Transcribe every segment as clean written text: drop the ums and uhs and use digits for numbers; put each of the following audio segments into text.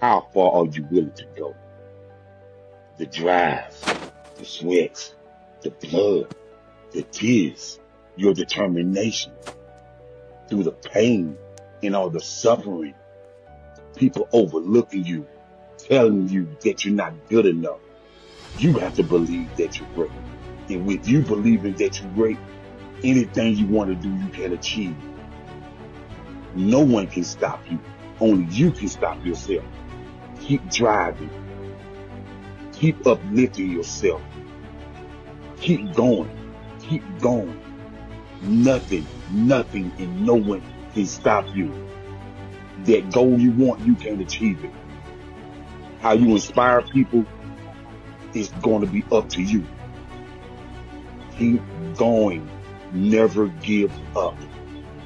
How far are you willing to go? The drive, the sweats, the blood, the tears, your determination through the pain and all the suffering, people overlooking you, telling you that you're not good enough. You have to believe that you're great. And with you believing that you're great, anything you want to do, you can achieve. No one can stop you. Only you can stop yourself. Keep driving. Keep uplifting yourself. Keep going. Keep going. Nothing, and no one can stop you. That goal you want, you can achieve it. How you inspire people is going to be up to you. Keep going. Never give up.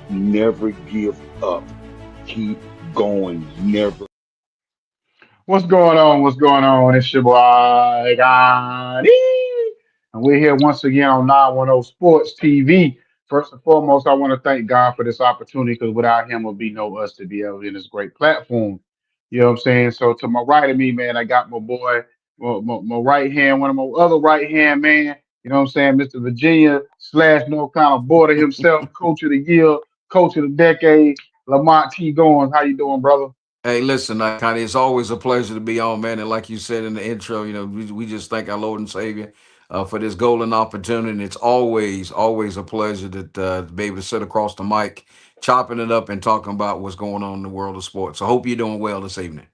Never give up. Keep going. Never. What's going on? What's going on? It's your boy Gotti. And we're here once again on 910 Sports TV. First and foremost, I want to thank God for this opportunity because without him would be no us to be able in this great platform. You know what I'm saying? So to my right of me, man, I got my boy, my right hand, one of my other right hand, man. You know what I'm saying? Mr. Virginia slash North Carolina border himself, coach of the year, coach of the decade, Lamont T. Goins. How you doing, brother? Hey, listen, Connie, it's always a pleasure to be on, man. And like you said in the intro, we just thank our Lord and Savior for this golden opportunity. And it's always a pleasure to be able to sit across the mic, chopping it up and talking about what's going on in the world of sports. So, hope you're doing well this evening.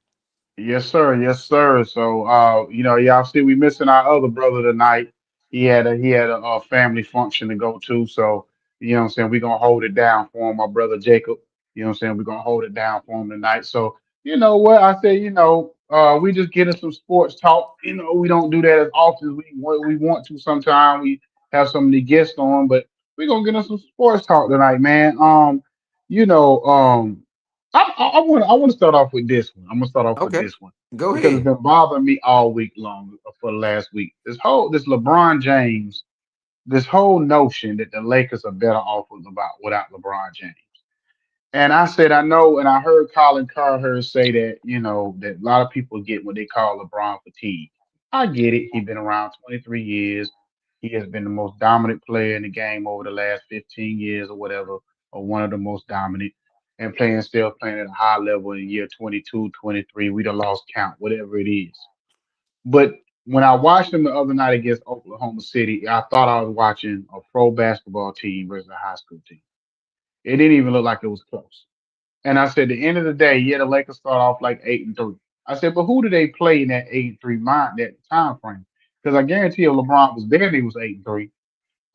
Yes, sir. Yes, sir. So, y'all see, we missing our other brother tonight. He had a family function to go to. So, you know what I'm saying? We're gonna hold it down for him, my brother Jacob. You know what I'm saying? We're gonna hold it down for him tonight. So, you know what? I say, we just getting some sports talk. We don't do that as often as we want to sometimes. We have some of the guests on, but we're gonna get us some sports talk tonight, man. You know, I want to start off with this one. I'm gonna start off with Okay, this one go because it's ahead. been bothering me all week long for the last week. This LeBron James, this whole notion that the Lakers are better off without LeBron James. And I said I know, and I heard Colin Cowherd say that that a lot of people get what they call LeBron fatigue. I get it. He's been around 23 years. He has been the most dominant player in the game over the last 15 years or whatever, or one of the most dominant, and still playing at a high level in year 22, 23. We done lost count, whatever it is. But when I watched him the other night against Oklahoma City, I thought I was watching a pro basketball team versus a high school team. It didn't even look like it was close. And I said, at the end of the day, yeah, the Lakers start off like 8-3. I said, but who do they play in that 8-3 mind that time frame? Because I guarantee if LeBron was there and he was 8-3,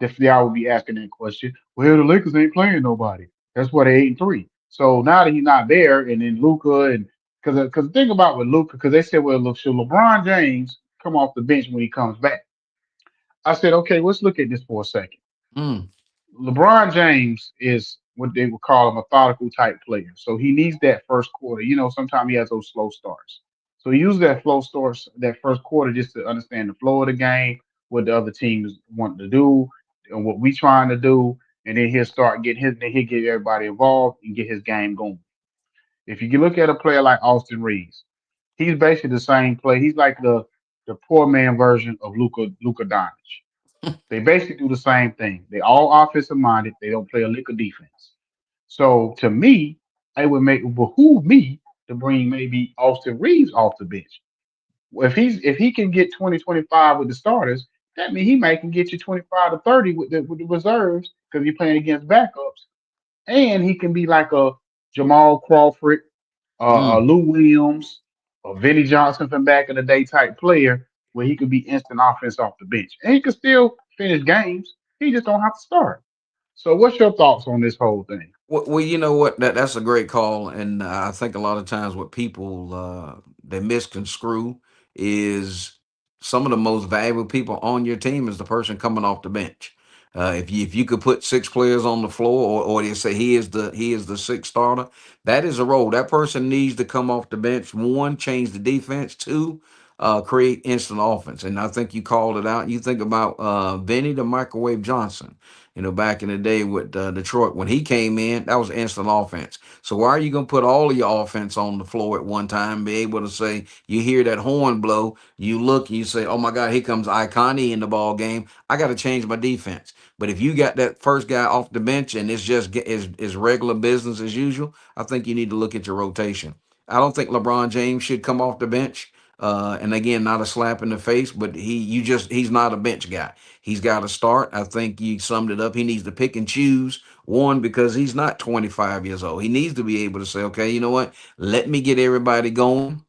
if y'all would be asking that question. Well, the Lakers ain't playing nobody. That's why they 8-3. So now that he's not there, and then Luca and because think about with Luca, because they said, well, look, should LeBron James come off the bench when he comes back? I said, okay, let's look at this for a second. Mm, LeBron James is what they would call a methodical type player. So he needs that first quarter. Sometimes he has those slow starts. So he uses that flow starts that first quarter just to understand the flow of the game, what the other teams want to do, and what we trying to do. And then then he'll get everybody involved and get his game going. If you look at a player like Austin Reeves, he's basically the same play. He's like the poor man version of Luka Doncic. They basically do the same thing. They all offensive minded. They don't play a lick of defense. So to me, it would behoove me to bring maybe Austin Reeves off the bench. If he can get 20-25 with the starters, that means he may can get you 25 to 30 with the reserves because you're playing against backups, and he can be like a Jamal Crawford, mm. Lou Williams, or Vinnie Johnson from back in the day type player where he could be instant offense off the bench. And he could still finish games. He just don't have to start. So what's your thoughts on this whole thing? Well, you know what? That's a great call, and I think a lot of times what people they misconstrue is some of the most valuable people on your team is the person coming off the bench. If you could put six players on the floor, or they say he is the sixth starter, that is a role. That person needs to come off the bench. One, change the defense. Two, create instant offense. And I think you called it out. You think about Vinny the Microwave Johnson. Back in the day with Detroit, when he came in, that was instant offense. So why are you going to put all of your offense on the floor at one time? Be able to say you hear that horn blow, you look, and you say, "Oh my God, here comes Ikone in the ball game. I got to change my defense." But if you got that first guy off the bench and it's just is regular business as usual, I think you need to look at your rotation. I don't think LeBron James should come off the bench. And again, not a slap in the face, but he's not a bench guy. He's got to start. I think you summed it up. He needs to pick and choose one because he's not 25 years old. He needs to be able to say, okay, you know what? Let me get everybody going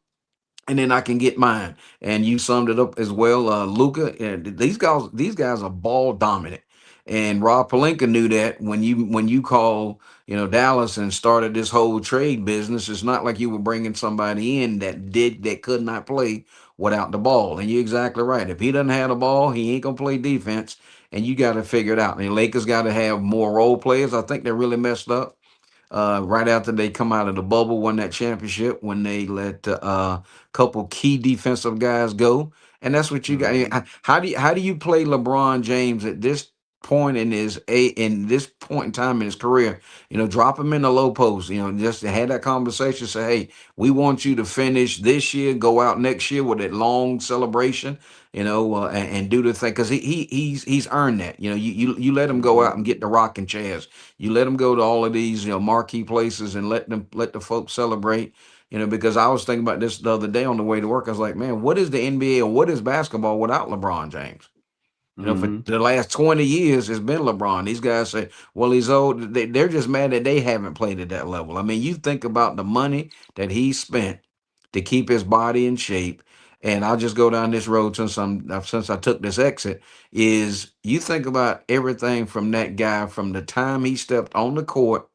and then I can get mine. And you summed it up as well, Luca. And these guys are ball dominant, and Rob Pelinka knew that when you call Dallas and started this whole trade business. It's not like you were bringing somebody in that could not play without the ball. And you're exactly right. If he doesn't have the ball, he ain't gonna play defense. And you got to figure it out. And the Lakers got to have more role players. I think they really messed up right after they come out of the bubble, won that championship when they let a couple key defensive guys go, and that's what you got. Mm-hmm. How do you play LeBron James at this point in this point in time in his career? Drop him in the low post. Just to have that conversation. Say, hey, we want you to finish this year, go out next year with that long celebration. And do the thing because he's earned that. You let him go Mm-hmm. out and get the rocking chairs. You let them go to all of these, marquee places and let the folks celebrate. Because I was thinking about this the other day on the way to work. I was like, man, what is the NBA or what is basketball without LeBron James? For Mm-hmm. the last 20 years, it's been LeBron. These guys say, well, he's old. They're just mad that they haven't played at that level. I mean, you think about the money that he spent to keep his body in shape. And I'll just go down this road since I took this exit. Is you think about everything from that guy from the time he stepped on the court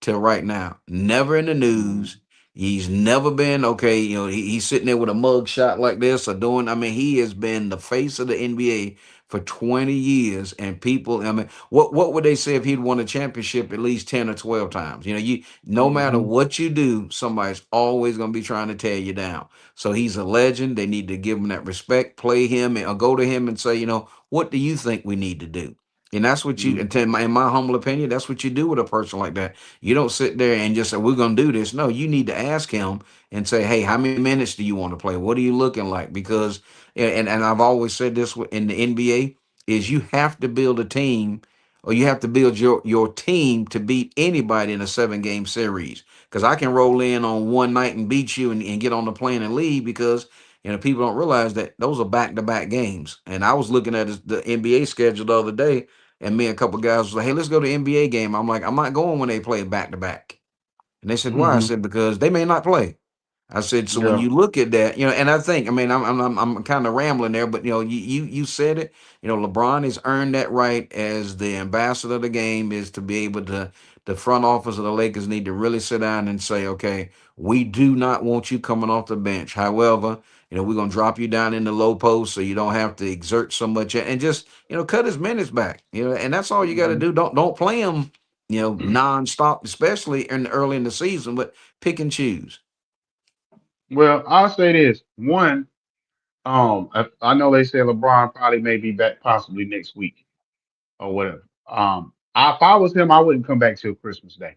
till right now. Never in the Mm-hmm. news. He's never been okay. He's sitting there with a mug shot like this or doing. I mean, he has been the face of the NBA for 20 years. And people, I mean, what would they say if he'd won a championship at least 10 or 12 times? You no matter Mm-hmm. what you do, somebody's always gonna be trying to tear you down. So he's a legend. They need to give him that respect, play him, or go to him and say, what do you think we need to do? And that's what you, Mm-hmm. in my humble opinion, that's what you do with a person like that. You don't sit there and just say, we're going to do this. No, you need to ask him and say, hey, how many minutes do you want to play? What are you looking like? Because, and I've always said this in the NBA, is you have to build a team or you have to build your team to beat anybody in a 7 game series. Because I can roll in on one night and beat you and get on the plane and leave because, people don't realize that those are back to back games. And I was looking at the NBA schedule the other day and me and a couple guys was like, hey, let's go to NBA game. I'm like, I'm not going when they play back to back. And they said, why? I Mm-hmm. said, because they may not play. I said, so when Yeah. you look at that, and I think, I mean, I'm kind of rambling there, but you said it. LeBron has earned that right as the ambassador of the game is to be able to. The front office of the Lakers need to really sit down and say, okay, we do not want you coming off the bench. However, we're gonna drop you down in the low post so you don't have to exert so much and just cut his minutes back. And that's all you got to Mm-hmm. do. Don't play him, nonstop, especially early in the season, but pick and choose. Well, I'll say this. One, I know they say LeBron probably may be back possibly next week or whatever. If I was him, I wouldn't come back till Christmas Day.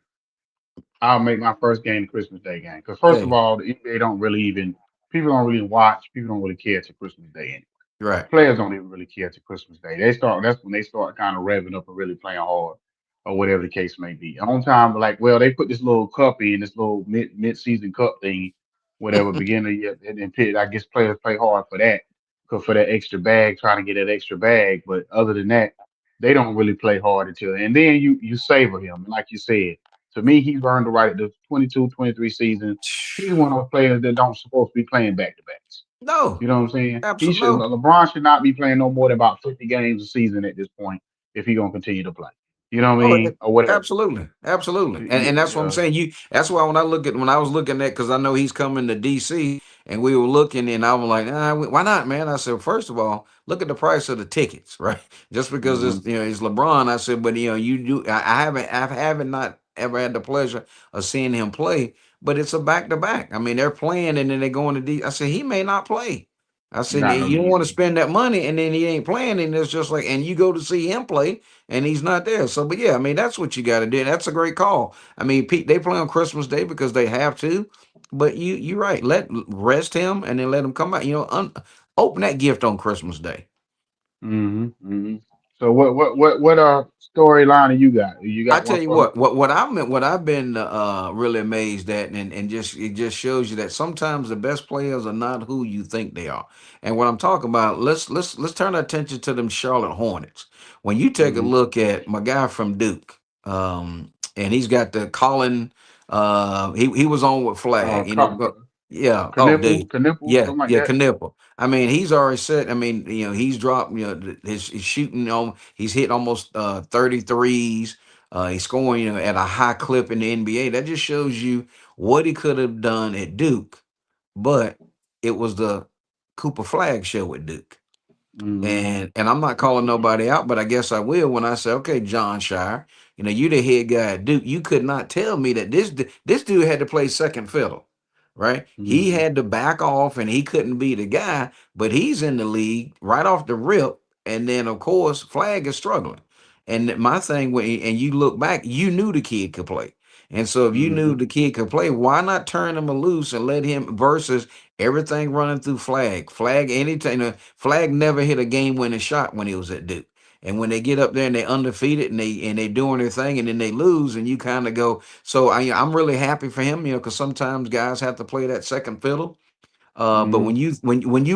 I'll make my first game the Christmas Day game. Because first of Hey, all, the NBA don't really even people don't really watch, people don't really care till Christmas Day. right. Players don't even really care to Christmas Day. That's when they start kind of revving up and really playing hard or whatever the case may be. On time, like, well, they put this little cup in, this little mid season cup thing, whatever, beginning of the year, and then I guess players play hard for that, for that extra bag, trying to get that extra bag. But other than that, they don't really play hard until, and then you savor him. And like you said, to me, he's earned the right at the 22, 23 season. He's one of those players that don't supposed to be playing back to backs. No, You know what I'm saying? He absolutely should no. LeBron should not be playing no more than about 50 games a season at this point if he's gonna continue to play. You know what I Oh, mean? Or whatever. absolutely, absolutely, and that's what I'm Yeah. saying. That's why when I was looking at because I know he's coming to DC, and we were looking, and I was like, why not, man? I said, first of all, look at the price of the tickets, right? Just because Hmm. it's LeBron, I said, but you do. I haven't not ever had the pleasure of seeing him play, but it's a back to back. I mean, they're playing, and then they go into D. I said he may not play. I said, Not no you don't want to guarantee. spend that money, and then he ain't playing, and it's just like, and you go to see him play, and he's not there. So, but yeah, I mean, that's what you got to do. That's a great call. I mean, Pete, they play on Christmas Day because they have to, but you're right. Rest him, and then let him come out. Open that gift on Christmas Day. Hmm. So what storyline you got? You I got tell one you for me? what I've been really amazed at, and just it just shows you that sometimes the best players are not who you think they are. And what I'm talking about, let's turn our attention to them Charlotte Hornets. When you take a Hmm. look at my guy from Duke, and he's got the Colin, he was on with Flag, yeah, oh dude, Knipple, yeah, something like yeah, that. Knipple. I mean, he's already said. I mean, he's dropped. His shooting on. He's hit almost 33s. He's scoring, at a high clip in the NBA. That just shows you what he could have done at Duke, but it was the Cooper Flag show at Duke. Hmm. And I'm not calling nobody out, but I guess I will when I say, okay, Jon Scheyer, you the head guy at Duke. You could not tell me that this dude had to play second fiddle, right? He Hmm. had to back off, and he couldn't be the guy, but he's in the league right off the rip. And then of course, Flag is struggling. And my thing, and you look back, you knew the kid could play. And so if you knew Hmm. the kid could play, why not turn him loose and let him versus everything running through Flag? Flag anytime. Flag never hit a game-winning shot when he was at Duke. And when they get up there and they undefeated and they doing their thing and then they lose and you kind of go. So I'm really happy for him, because sometimes guys have to play that second fiddle. But Hmm.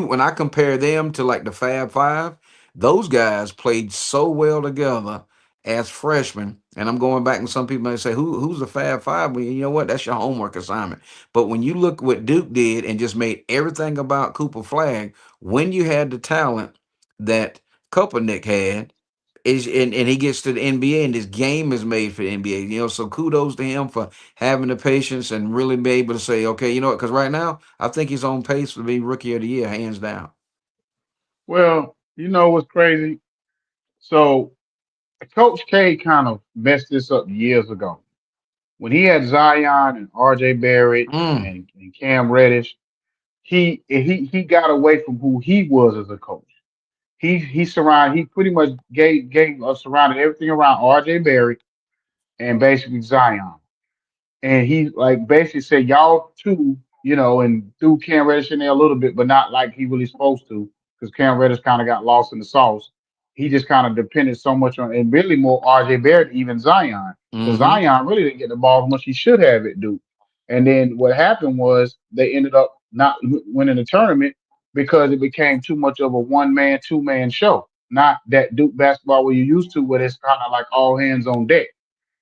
when I compare them to like the Fab Five, those guys played so well together as freshmen. And I'm going back and some people may say, who's the Fab Five? Well, you know what? That's your homework assignment. But when you look what Duke did and just made everything about Cooper Flag, when you had the talent that Nick had, and he gets to the NBA and this game is made for the NBA. So kudos to him for having the patience and really be able to say, okay, you know what? Because right now, I think he's on pace to be Rookie of the Year, hands down. Well, you know what's crazy? So Coach K kind of messed this up years ago when he had Zion and R.J. Barrett Mm, and Cam Reddish. He got away from who he was as a coach. He pretty much gave surrounded everything around R.J. Barrett and basically Zion. And he like basically said, y'all two, and threw Cam Reddish in there a little bit, but not like he really supposed to, because Cam Reddish kind of got lost in the sauce. He just kind of depended so much on, and really more RJ Barrett, even Zion, because mm-hmm. Zion really didn't get the ball as much he should have it do. And then what happened was they ended up not winning the tournament because it became too much of a one man, two-man show. Not that Duke basketball where you used to, where it's kind of like all hands on deck.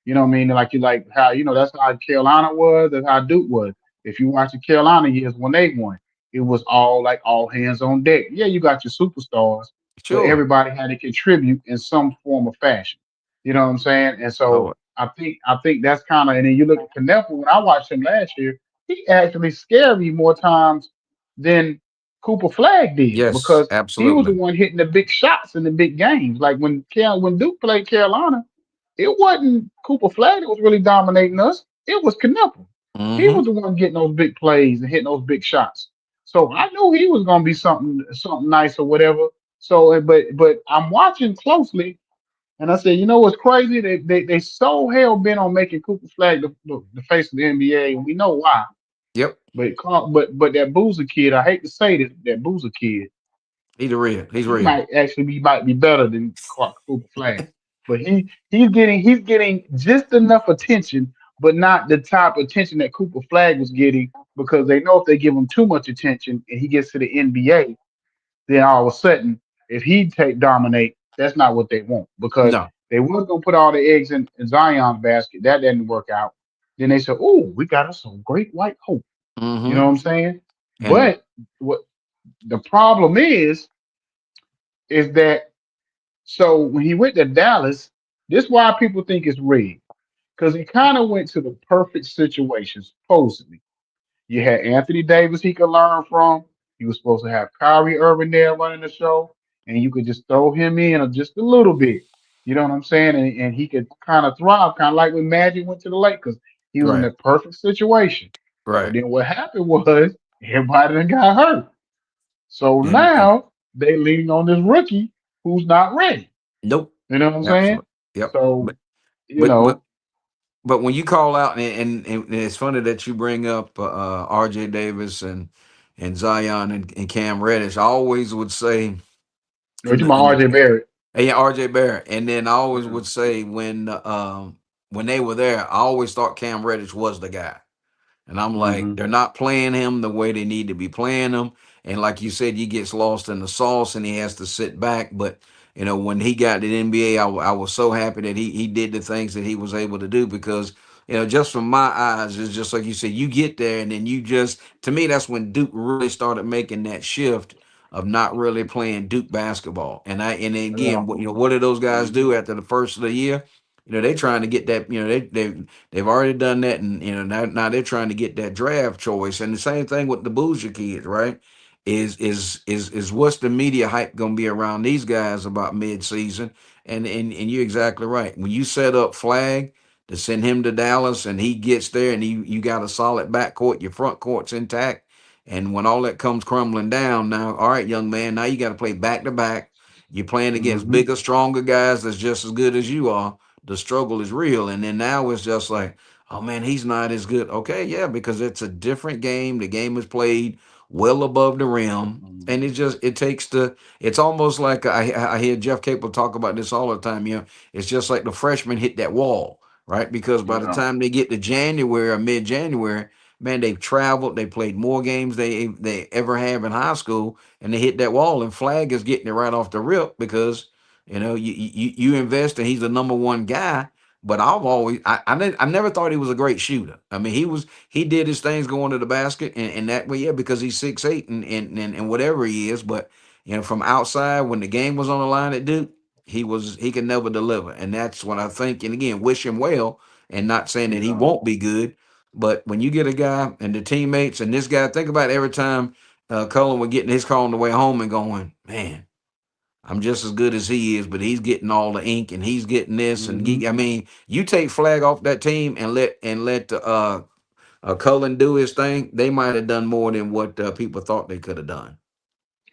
You know what I mean? Like you like how that's how Carolina was, that's how Duke was. If you watch the Carolina years when they won, it was all like all hands on deck. Yeah, you got your superstars, but Sure. everybody had to contribute in some form of fashion. You know what I'm saying? And so Lord. I think that's kind of, and then you look at Kneppel. When I watched him last year, he actually scared me more times than Cooper Flag did Yes, because he was the absolutely. one hitting the big shots in the big games. Like when Duke played Carolina, it wasn't Cooper Flag that was really dominating us. It was Knuckle. He Mm-hmm. was the one getting those big plays and hitting those big shots. So I knew he was gonna be something nice or whatever. So, but I'm watching closely, and I said, you know what's crazy? They so hell bent on making Cooper Flag the face of the NBA, and we know why. Yep. But that Boozer kid, I hate to say this, that Boozer kid, He's real. He's he real. might be better than Clark Cooper Flag. But he's getting just enough attention, but not the type of attention that Cooper Flag was getting because they know if they give him too much attention and he gets to the NBA, then all of a sudden, if he take dominate, that's not what they want because No. they was gonna put all the eggs in Zion's basket. That didn't work out. Then they said, "Oh, we got us some great white hope." You know Mm-hmm. what I'm saying? And But what the problem is that so when he went to Dallas, this is why people think it's rigged. Because he kind of went to the perfect situation, supposedly. You had Anthony Davis he could learn from. He was supposed to have Kyrie Irving there running the show, and you could just throw him in just a little bit. You know what I'm saying? And he could kind of thrive, kind of like when Magic went to the Lakers. He was in right. the perfect situation. But Right. then what happened was everybody done got hurt. So And now they leaning on this rookie who's not ready. nope, You know what I'm saying? absolutely, yep. So, But you but but know, but when you call out, and it's funny that you bring up R.J. Davis and Zion and Cam Reddish. I always would say you talking in about the RJ Barrett. yeah, R.J. Barrett, and then I always Yeah. would say when they were there, I always thought Cam Reddish was the guy. And I'm like, Hmm. they're not playing him the way they need to be playing him. And like you said, he gets lost in the sauce and he has to sit back. But when he got to the NBA, I was so happy that he did the things that he was able to do because just from my eyes, it's just like you said, you get there and then you just to me that's when Duke really started making that shift of not really playing Duke basketball. And then Yeah. again, what do those guys Hmm. do after the first of the year? They're trying to get that. They've already done that, and now they're trying to get that draft choice. And the same thing with the Bougie kids, right? Is what's the media hype gonna be around these guys about mid-season? And you're exactly right. When you set up Flag to send him to Dallas, and he gets there, and you got a solid backcourt, your front court's intact, and when all that comes crumbling down, now all right, young man, now you got to play back to back. You're playing against Hmm. bigger, stronger guys that's just as good as you are. The struggle is real. And then now it's just like, oh man, he's not as good. Okay, yeah, because it's a different game. The game is played well above the rim. And it's almost like I hear Jeff Capel talk about this all the time. It's just like the freshmen hit that wall, right? Because by the Yeah. time they get to January or mid January, man, they've traveled, they played more games they ever have in high school, and they hit that wall. And Flag is getting it right off the rip because you invest and he's the number one guy. But I never thought he was a great shooter. I mean, he did his things going to the basket and that way, yeah, because he's 6'8" and whatever he is. But from outside when the game was on the line at Duke, he can never deliver. And that's what I think. And again, wish him well and not saying that he Yeah. won't be good. But when you get a guy and the teammates and this guy, think about every time Cullen would getting his call on the way home and going, man, I'm just as good as he is, but he's getting all the ink and he's getting this and Hmm. I mean, you take Flag off that team and let Cullen do his thing, they might have done more than what people thought they could have done.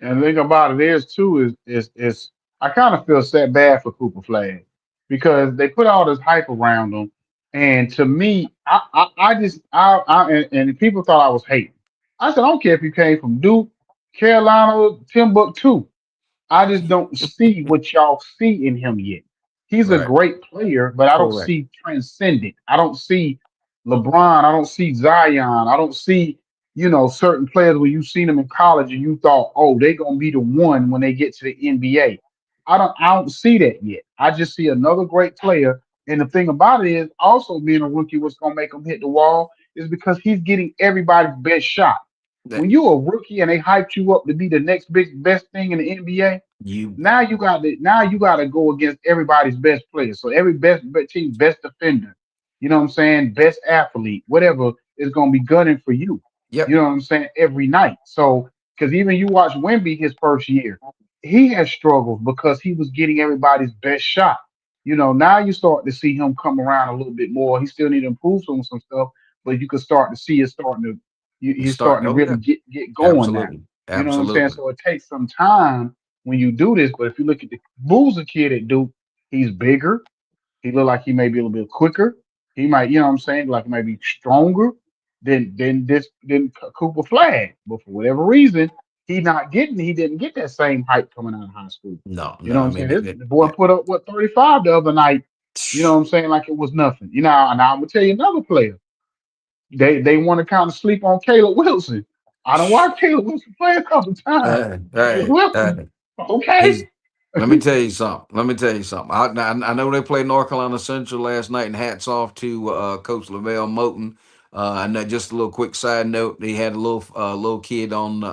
And the thing about it is too is I kind of feel sad bad for Cooper Flag because they put all this hype around him, and to me, I just and people thought I was hating. I said I don't care if you came from Duke, Carolina, Timbuktu. I just don't see what y'all see in him yet. He's a Right. great player, but I don't Correct. see transcendent. I don't see LeBron. I don't see Zion. I don't see, certain players where you've seen them in college and you thought, oh, they're gonna be the one when they get to the NBA. I don't see that yet. I just see another great player. And the thing about it is also being a rookie, what's gonna make him hit the wall is because he's getting everybody's best shot. When That you're a rookie and they hyped you up to be the next big best thing in the NBA, you now you got to go against everybody's best player. So every best team, best defender, you know what I'm saying, best athlete, whatever is going to be gunning for you. You yep. know what I'm saying every night. So because even you watch Wemby his first year, he has struggled because he was getting everybody's best shot. Now you start to see him come around a little bit more. He still need to improve some stuff, but you can start to see it starting to It's he's starting starting. to Oh really yeah. get going now. Absolutely. You know what I'm saying? Absolutely. So it takes some time when you do this. But if you look at the Boozer kid at Duke, he's bigger. He look like he may be a little bit quicker. He might, you know what I'm saying, like he might be stronger than Cooper Flag. But for whatever reason, he didn't get that same hype coming out of high school. No, You no. know what I I'm saying? mean, The boy yeah. put up what 35 the other night. You know what I'm saying? Like it was nothing. Now I'm gonna tell you another player. They want to kind of sleep on Caleb Wilson. I don't watch Caleb Wilson play a couple times. Caleb Hey, Wilson, hey. okay. He's Let me tell you something. Let me tell you something. I know they played North Carolina Central last night, and hats off to Coach Lavelle Moten. I know just a little quick side note. They had a little kid on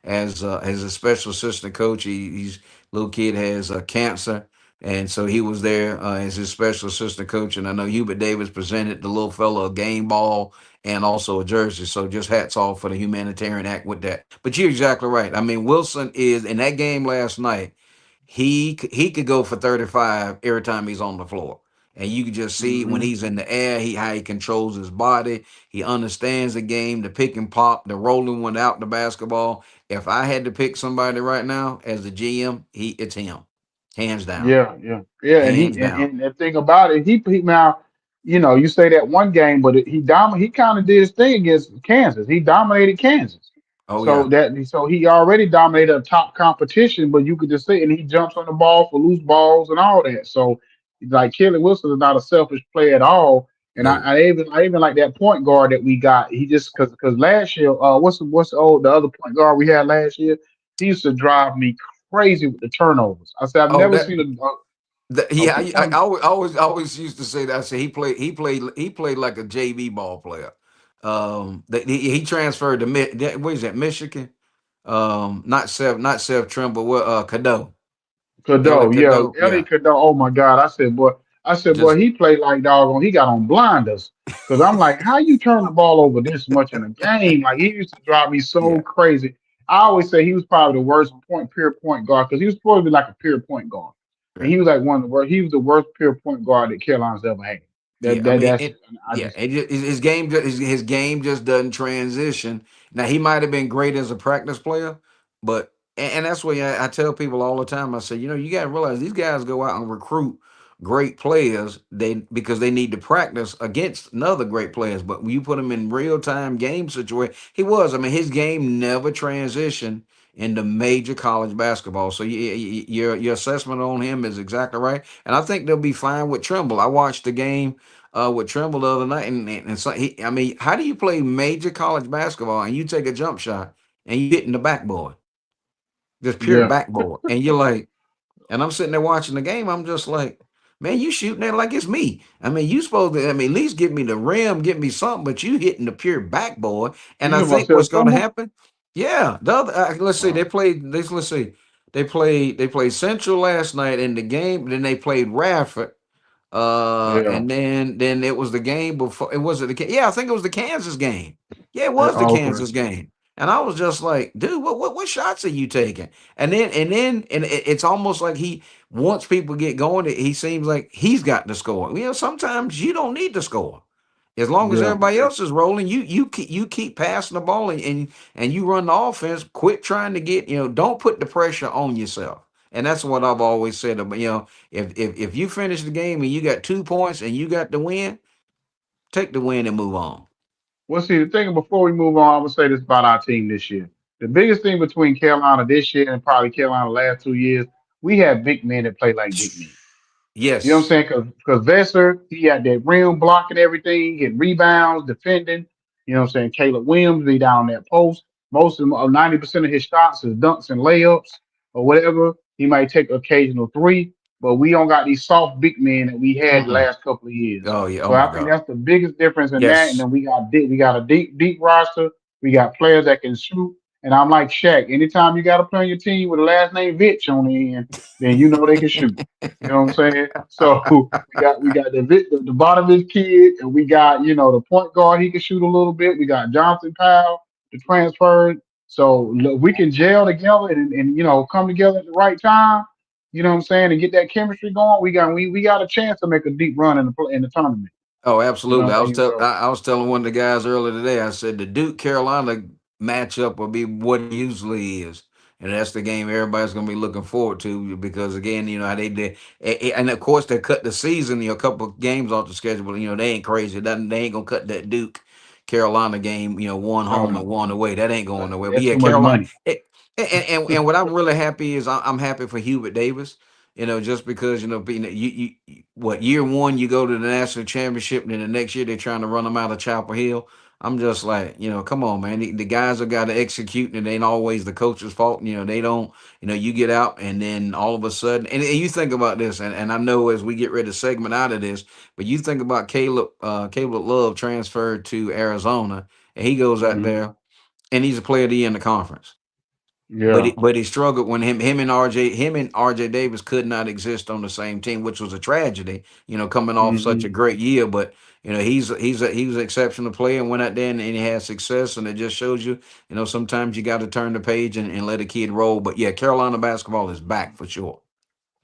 as a special assistant coach. He's little kid has cancer, and so he was there as his special assistant coach. And I know Hubert Davis presented the little fellow a game ball and also a jersey. So just hats off for the humanitarian act with that. But you're exactly right. I mean, Wilson is in that game last night. He could go for 35 every time he's on the floor. And you can just see when Hmm. he's in the air, how he controls his body. He understands the game, the pick and pop, the rolling without the basketball. If I had to pick somebody right now as the GM, it's him, hands down, Yeah, yeah, yeah. And hands down. and the thing about it, he now, you say that one game, but he kind of did his thing against Kansas. He dominated Kansas, Oh yeah, so he already dominated a top competition. But you could just see, and he jumps on the ball for loose balls and all that. So like Kelly Wilson is not a selfish player at all. And no, I even like that point guard that we got. He just because last year, the other point guard we had last year? He used to drive me crazy with the turnovers. I said I've oh never that. seen a Yeah, I point. always used to say that. I said he played like a JV ball player. He transferred to what is that, Michigan? Not Seth Trimble, what Cadeau. Ellie Cadeau, yeah, Cadeau, Ellie yeah. Cadeau. Oh my God! I said, boy, Just he played like doggone. He got on blinders because I'm like, how you turn the ball over this much in a game? Like he used to drive me so yeah, crazy. I always say he was probably the worst pure point guard because he was supposed to be like a pure point guard, and yeah. he was like one of the worst. He was the worst pure point guard that Carolina's ever had. Yeah, I mean, That's I yeah, just his game just doesn't transition. Now he might have been great as a practice player, but and that's why I tell people all the time. I say, you got to realize these guys go out and recruit great players because they need to practice against another great players. But when you put him in real time game situation, he was. I mean, his game never transitioned into major college basketball. So your assessment on him is exactly right, and I think they'll be fine with Trimble. I watched the game with Trimble the other night, and so I mean, how do you play major college basketball and you take a jump shot and you hit in the backboard, just pure yeah. backboard, and you're like, and I'm sitting there watching the game, I'm just like, man, you shooting that like it's me. I mean, you supposed to, I mean, at least give me the rim, give me something, but you hitting the pure backboard, and You I know think Marcel what's going to Trimble? happen, yeah, the other, let's see, Wow. let's see, they played Central last night in the game, then they played Radford. Yeah. And then it was the game before. It was it the yeah, I think it was the Kansas game. Yeah, it Yeah. was the Oh, okay. Kansas game. And I was just like, dude, what shots are you taking? And it's almost like he once people get going, he seems like he's got to score. Sometimes you don't need to score. As long as Yeah. everybody else is rolling, you keep passing the ball and you run the offense. Quit trying to don't put the pressure on yourself. And that's what I've always said about, if you finish the game and you got 2 points and you got the win, take the win and move on. Well, see, the thing before we move on, I would say this about our team this year. The biggest thing between Carolina this year and probably Carolina the last 2 years, we have big men that play like big men. You know what I'm Yes. saying? Because Vesser, he had that rim blocking everything, getting rebounds, defending. You know what I'm saying? Caleb Williams be down that post. Most of 90% of his shots is dunks and layups or whatever. He might take occasional three, but we don't got these soft big men that we had the Mm-mm. last couple of years. Oh yeah. Oh So I my think God. that's the biggest difference in that. And Yes. then we got a deep roster. We got players that can shoot. And I'm like Shaq. Anytime you got a player on your team with the last name Vitch on the end, then you know they can shoot. You know what I'm saying? So we got the bottom of his kid, and we got the point guard. He can shoot a little bit. We got Johnson Powell, the transfer. So look, we can gel together and come together at the right time. You know what I'm saying? And get that chemistry going. We got a chance to make a deep run in the tournament. Oh, You know absolutely. what I mean? So I was telling one of the guys earlier today. I said the Duke Carolina matchup will be what it usually is, and that's the game everybody's going to be looking forward to because again, how they did, and of course they cut the season, a couple of games off the schedule. But they ain't crazy. They ain't gonna cut that Duke Carolina game. One no, home and no, one away. That ain't going nowhere. But that's yeah, too much Carolina. money. And what I'm really happy is I'm happy for Hubert Davis. Just because being what year one you go to the national championship, and then the next year they're trying to run them out of Chapel Hill. I'm just like, come on, man. The guys have got to execute, and it ain't always the coach's fault. They don't. You get out, and then all of a sudden, and you think about this, and I know as we get ready to segment out of this, but you think about Caleb Love transferred to Arizona, and he goes out Hmm. there, and he's a player of the year in the conference. But Yeah. he struggled when him and RJ Davis could not exist on the same team, which was a tragedy. Coming off such Hmm. a great year, but he was an exceptional player and went out there and he had success, and it just shows you, sometimes you got to turn the page and let a kid roll. But yeah, Carolina basketball is back for sure.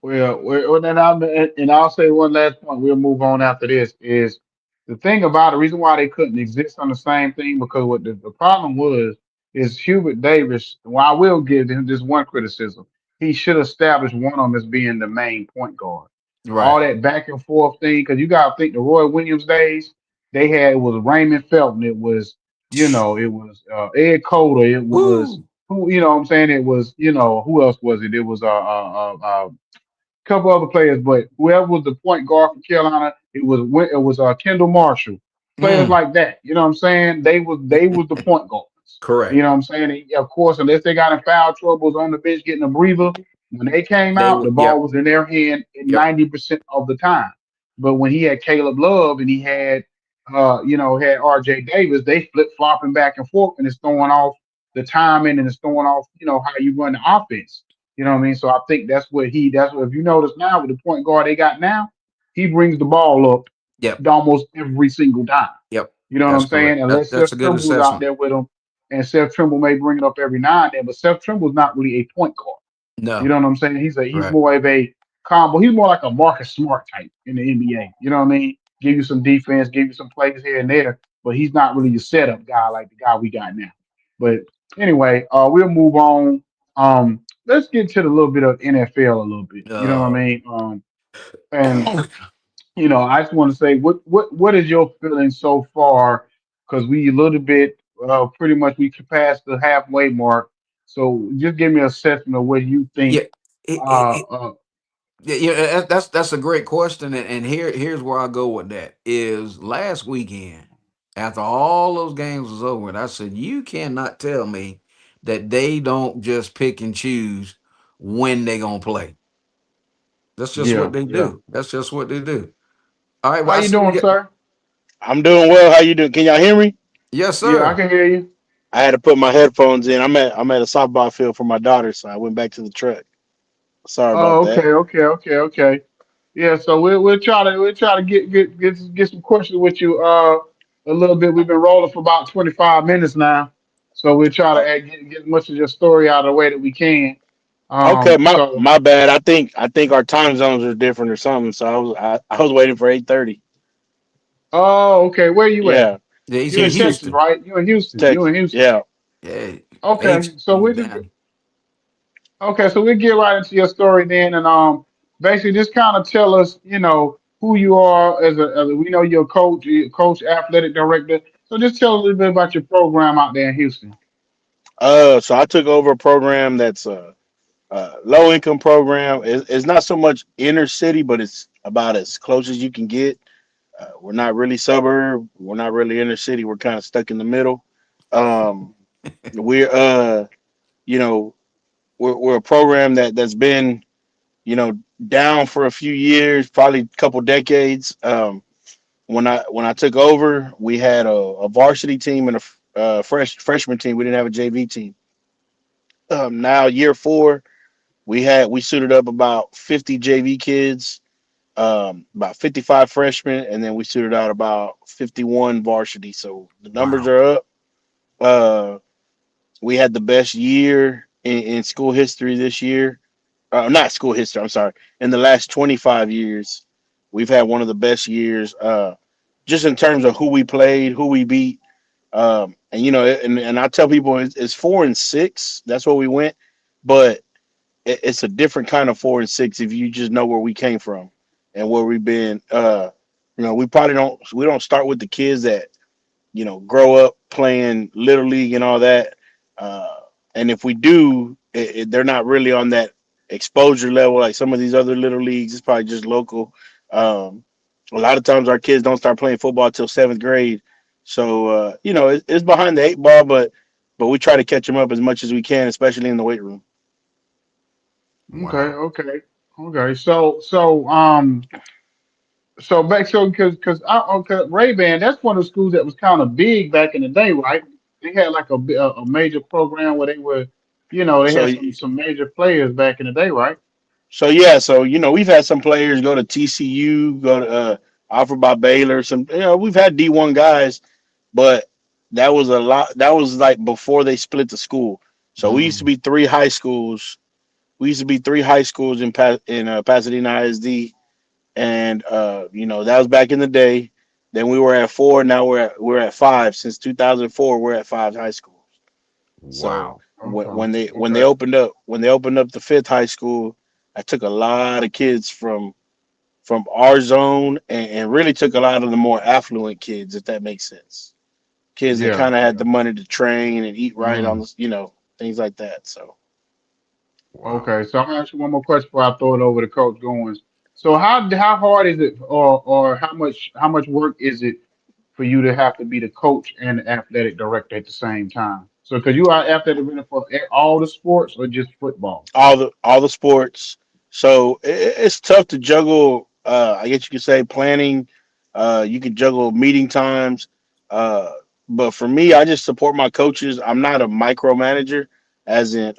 Then I'll say one last point. We'll move on after this. Is the thing about the reason why they couldn't exist on the same thing because what the problem was is Hubert Davis. Well, I will give him this one criticism. He should establish one of them as being the main point guard. Right. All that back and forth thing because you got to think the Roy Williams days they had it was Raymond Felton. It was it was Ed Cota. It was Woo. who what I'm saying it was who else was it? It was couple other players, but whoever was the point guard for Carolina, it was Kendall Marshall, players Mm. like that. You know what I'm saying? They was the point guards. You Correct. know what I'm saying? And of course, unless they got in foul troubles on the bench getting a breather, when they came They out, would. the ball Yep. was in their hand Yep. 90% of the time. But when he had Caleb Love and he had RJ Davis, they flip flopping back and forth and it's throwing off the timing and it's throwing off, how you run the offense. You know what I mean? So I think that's what if you notice now with the point guard they got now, he brings the ball up Yep. almost every single time. Yep. You know what That's I'm correct. saying? Unless That's Seth a good Trimble's out assessment. there with him, and Seth Trimble may bring it up every now and then, but Seth Trimble's not really a point guard. You No. know what I'm saying? He's Right. more of a combo. He's more like a Marcus Smart type in the NBA. You know what I mean? Give you some defense, give you some plays here and there, but he's not really a setup guy like the guy we got now. But anyway, we'll move on. Let's get to the little bit of NFL a little bit. You know what I Uh, mean? And I just want to say, what is your feeling so far? Because we a little bit, pretty much we passed the halfway mark. So just give me a assessment of what you yeah. think. Uh, uh, Yeah, that's a great question, and here's where I go with that. Is last weekend after all those games was over, and I said you cannot tell me that they don't just pick and choose when they gonna play. That's just yeah, what they yeah. do. That's just what they do. All right, How well I you see we doing, got sir? I'm doing well. How you doing? Can y'all hear me? yes Yeah, I sir. can hear you. I had to put my headphones in. I'm at a softball field for my daughter, so I went back to the truck. Sorry about Oh, that. okay, okay, okay, okay. Yeah, so we'll try to get some questions with you a little bit. We've been rolling for about 25 minutes now, so we'll try to Oh, get as much of your story out of the way that we can. okay, my So my bad. I think our time zones are different or something. So I was waiting for 8:30. oh, okay, where you at? Yeah, Yeah, he's You in in Texas, Houston. right? You in Houston. You in Texas. Houston. Yeah. Yeah, Okay, so H we just down. okay, so we get right into your story then, and basically just kind of tell us, who you are we know you're a coach, athletic director. So just tell us a little bit about your program out there in Houston. So I took over a program that's a low income program. It's not so much inner city, but it's about as close as you can get. We're not really suburb. We're not really inner city. We're kind of stuck in the middle. Um, we're you know, we're a program that's been you know down for a few years, probably a couple decades. When I took over, we had a varsity team and a freshman team. We didn't have a JV team. Now year four, we suited up about 50 JV kids, about 55 freshmen, and then we suited out about 51 varsity. So the numbers Wow. are up. Uh, we had the best year in school history this year. Not school history. I'm sorry. In the last 25 years, we've had one of the best years. Just in terms of who we played, who we beat, and and I tell people it's 4-6. That's what we went, but it's a different kind of 4-6 if you just know where we came from and where we've been. We don't start with the kids that grow up playing little league and all that. Uh, and if we do, they're not really on that exposure level like some of these other little leagues. It's probably just local. Um, a lot of times our kids don't start playing football till seventh grade, so it's behind the eight ball, but we try to catch them up as much as we can, especially in the weight room. Okay, Wow. okay, okay. So back because Ray Ban, that's one of the schools that was kind of big back in the day, right? They had like a major program where they were, they So had some major players back in the day, right? So yeah, so we've had some players go to TCU, go to offered by Baylor. Some we've had D1 guys, but that was a lot. That was like before they split the school. So we used to Mm. be three high schools, we used to be three high schools in Pasadena ISD, and that was back in the day. Then we were at four. Now we're at five. Since 2004, we're at five high schools. So Wow. when Okay. when they when they Okay. opened up when they opened up the fifth high school, I took a lot of kids from our zone, and really took a lot of the more affluent kids, if that makes sense. Kids that Yeah. kind of had Yeah. the money to train and eat right on Mm, the, things like that. So wow. Okay. So I'm gonna ask you one more question before I throw it over to Coach Goins. So how hard is it, or how much work is it for you to have to be the coach and the athletic director at the same time? So because you are athletic director for all the sports or just football? all the sports. So it's tough to juggle. I guess you could say planning. You could juggle meeting times. Uh, but for me, I just support my coaches. I'm not a micromanager, as in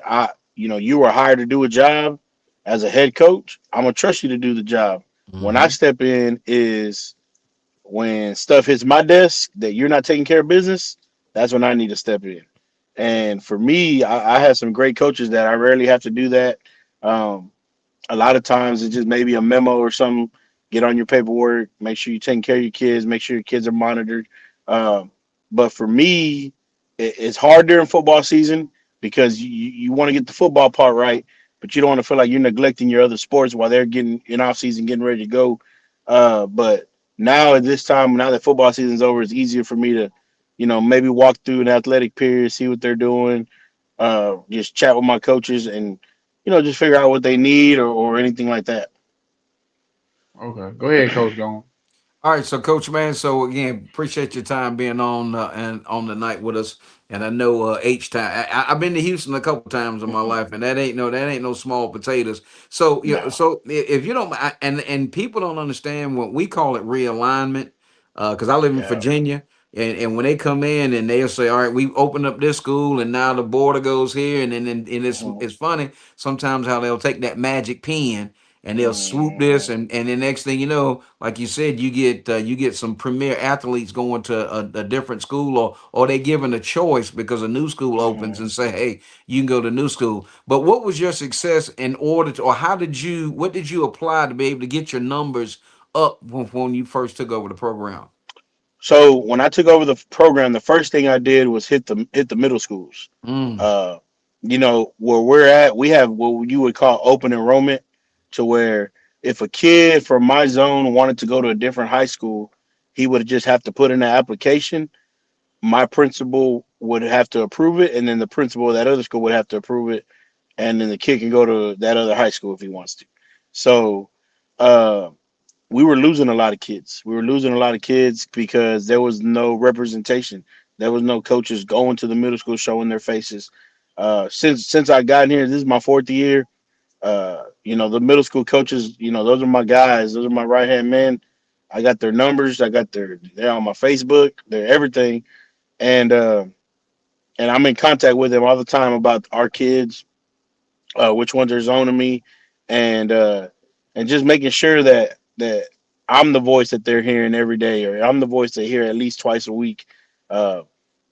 you were hired to do a job as a head coach. I'm gonna trust you to do the job. When I Hmm. step in is when stuff hits my desk that you're not taking care of business. That's when I need to step in. And for me, I have some great coaches that I rarely have to do that. Um, a lot of times it's just maybe a memo or something. Get on your paperwork. Make sure you're taking care of your kids. Make sure your kids are monitored. Um, but for me, it's hard during football season because you want to get the football part right, but you don't want to feel like you're neglecting your other sports while they're getting in off season, getting ready to go. But now at this time, now that football season's over, it's easier for me to, maybe walk through an athletic period, see what they're doing, just chat with my coaches, and just figure out what they need, or anything like that. Okay. Go ahead, Coach Goins. All right, so Coach Man, so again, appreciate your time being on and on the night with us. And I know H time. I've been to Houston a couple times in my life, and that ain't no small potatoes. So No. so if you don't, and people don't understand what we call it realignment, because I live in Yeah. Virginia, and when they come in and they'll say, all right, we opened up this school, and now the border goes here, and Mhm. it's funny sometimes how they'll take that magic pen and they'll swoop this, Mhm. and the next thing you know, like you said, you get some premier athletes going to a different school, or they given a choice because a new school opens Mhm. and say, hey, you can go to new school. But what was your success in order to, or what did you apply to be able to get your numbers up when you first took over the program? So when I took over the program, the first thing I did was hit the middle schools. Mm, Uh, where we're at, we have what you would call open enrollment, to where if a kid from my zone wanted to go to a different high school, he would just have to put in an application. My principal would have to approve it, and then the principal of that other school would have to approve it, and then the kid can go to that other high school if he wants to. So, uh, we were losing a lot of kids. We were losing a lot of kids because there was no representation. There was no coaches going to the middle school showing their faces. Since I got in here, this is my fourth year. The middle school coaches, those are my guys. Those are my right hand men. I got their numbers. They're on my Facebook. They're everything, and I'm in contact with them all the time about our kids, which ones are zoning me, and just making sure that I'm the voice that they're hearing every day, or I'm the voice they hear at least twice a week. Uh,